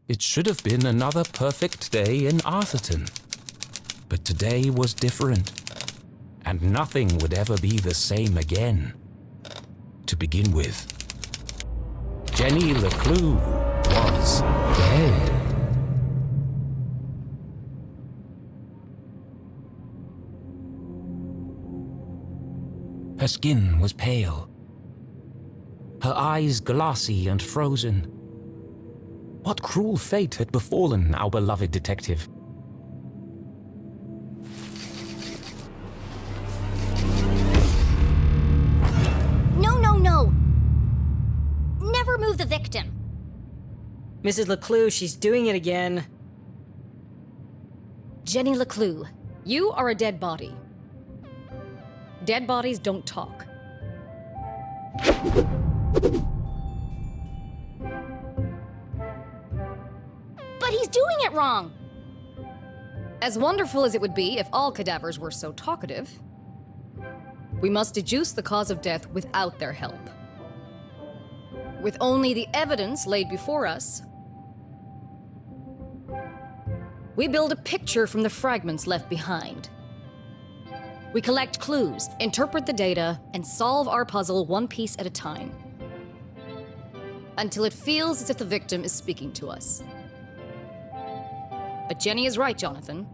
It should have been another perfect day in Arthurton. But today was different, and nothing would ever be the same again. To begin with, Jenny LeClue was dead. Her skin was pale, her eyes glassy and frozen. What cruel fate had befallen our beloved detective? No! Never move the victim. Mrs. LeClue, she's doing it again. Jenny LeClue, you are a dead body. Dead bodies don't talk. But he's doing it wrong! As wonderful as it would be if all cadavers were so talkative, we must deduce the cause of death without their help. With only the evidence laid before us, we build a picture from the fragments left behind. We collect clues, interpret the data, and solve our puzzle one piece at a time, until it feels as if the victim is speaking to us. But Jenny is right, Jonathan.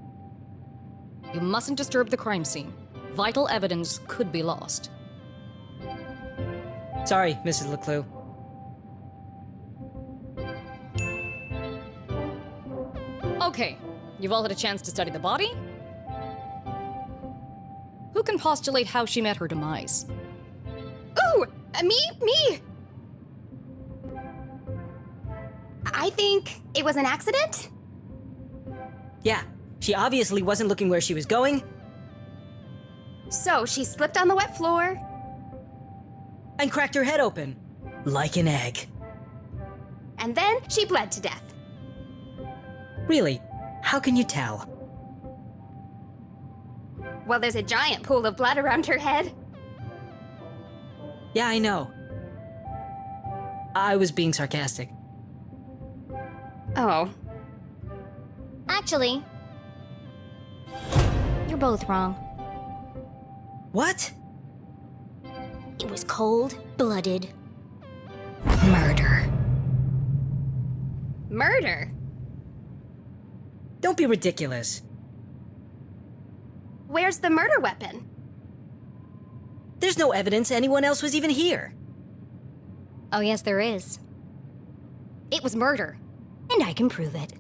You mustn't disturb the crime scene. Vital evidence could be lost. Sorry, Mrs. LeClue. Okay, you've all had a chance to study the body? Who can postulate how she met her demise? Ooh! Me! I think it was an accident? Yeah, she obviously wasn't looking where she was going. So she slipped on the wet floor. And cracked her head open. Like an egg. And then she bled to death. Really? How can you tell? Well, there's a giant pool of blood around her head. Yeah, I know. I was being sarcastic. Oh. Actually, you're both wrong. What? It was cold-blooded murder. Murder? Don't be ridiculous. Where's the murder weapon? There's no evidence anyone else was even here. Oh yes, there is. It was murder, and I can prove it.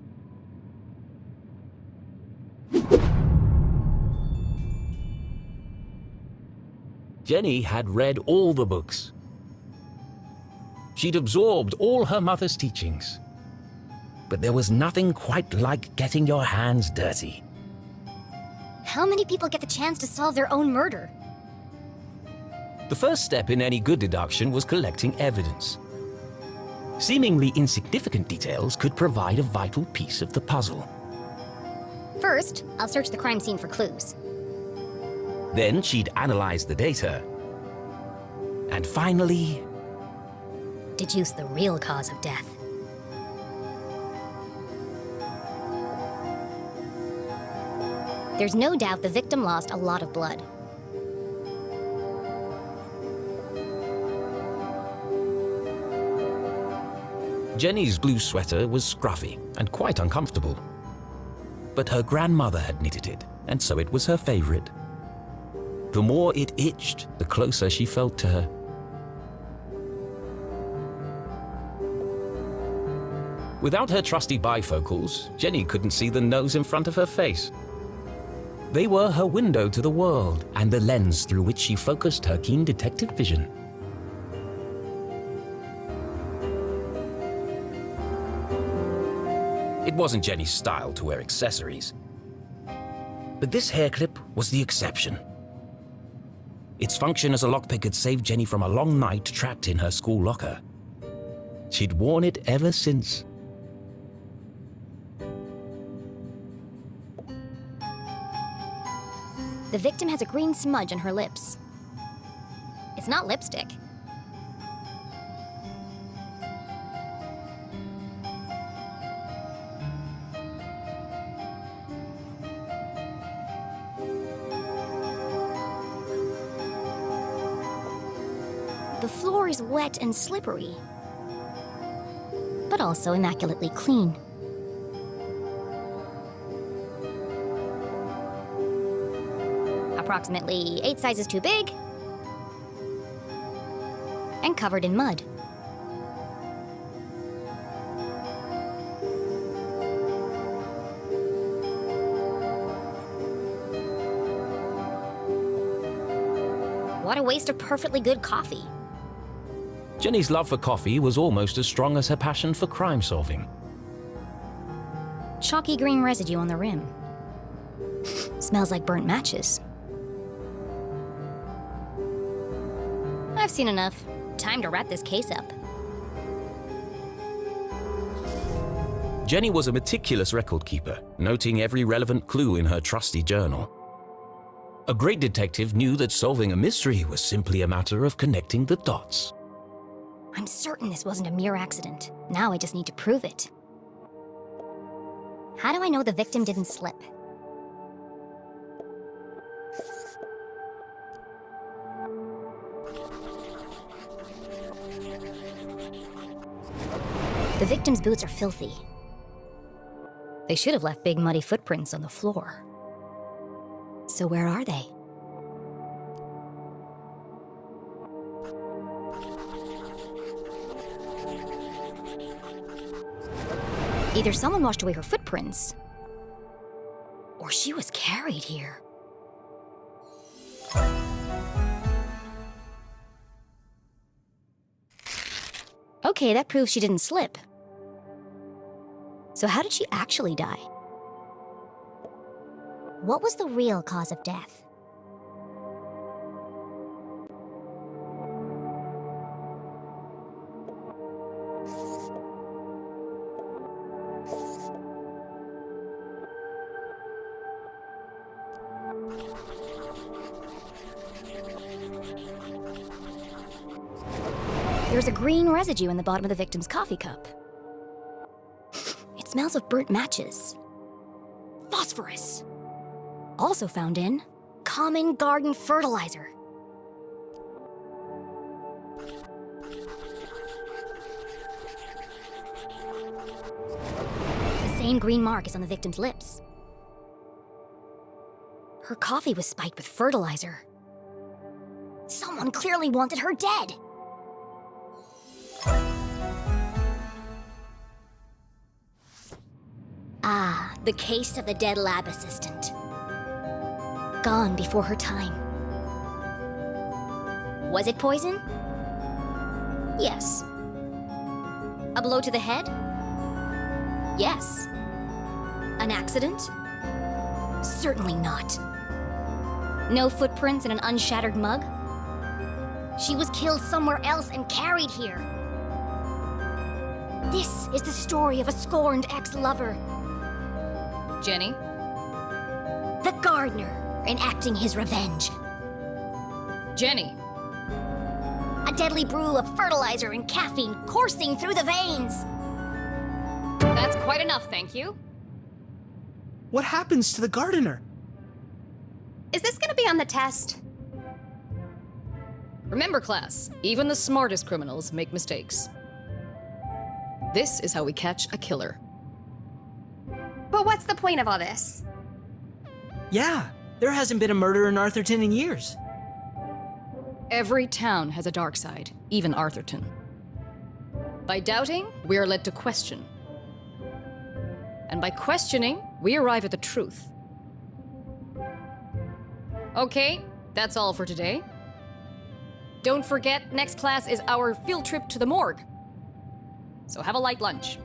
Jenny had read all the books. She'd absorbed all her mother's teachings. But there was nothing quite like getting your hands dirty. How many people get the chance to solve their own murder? The first step in any good deduction was collecting evidence. Seemingly insignificant details could provide a vital piece of the puzzle. First, I'll search the crime scene for clues. Then she'd analyze the data. And finally, deduce the real cause of death. There's no doubt the victim lost a lot of blood. Jenny's blue sweater was scruffy and quite uncomfortable. But her grandmother had knitted it, and so it was her favorite. The more it itched, the closer she felt to her. Without her trusty bifocals, Jenny couldn't see the nose in front of her face. They were her window to the world and the lens through which she focused her keen detective vision. It wasn't Jenny's style to wear accessories. But this hair clip was the exception. Its function as a lockpick had saved Jenny from a long night trapped in her school locker. She'd worn it ever since. The victim has a green smudge on her lips. It's not lipstick. The floor is wet and slippery, but also immaculately clean. Approximately 8 sizes too big, and covered in mud. What a waste of perfectly good coffee. Jenny's love for coffee was almost as strong as her passion for crime solving. Chalky green residue on the rim. Smells like burnt matches. I've seen enough. Time to wrap this case up. Jenny was a meticulous record keeper, noting every relevant clue in her trusty journal. A great detective knew that solving a mystery was simply a matter of connecting the dots. I'm certain this wasn't a mere accident. Now I just need to prove it. How do I know the victim didn't slip? The victim's boots are filthy. They should have left big muddy footprints on the floor. So where are they? Either someone washed away her footprints, or she was carried here. Okay, that proves she didn't slip. So how did she actually die? What was the real cause of death? There's a green residue in the bottom of the victim's coffee cup. It smells of burnt matches. Phosphorus. Also found in common garden fertilizer. The same green mark is on the victim's lips. Her coffee was spiked with fertilizer. Someone clearly wanted her dead. Ah, the case of the dead lab assistant. Gone before her time. Was it poison? Yes. A blow to the head? Yes. An accident? Certainly not. No footprints in an unshattered mug? She was killed somewhere else and carried here. This is the story of a scorned ex-lover. Jenny? The gardener enacting his revenge. Jenny! A deadly brew of fertilizer and caffeine coursing through the veins. That's quite enough, thank you. What happens to the gardener? Is this gonna be on the test? Remember, class, even the smartest criminals make mistakes. This is how we catch a killer. But what's the point of all this? Yeah, there hasn't been a murder in Arthurton in years. Every town has a dark side, even Arthurton. By doubting, we are led to question. And by questioning, we arrive at the truth. Okay, that's all for today. Don't forget, next class is our field trip to the morgue. So have a light lunch.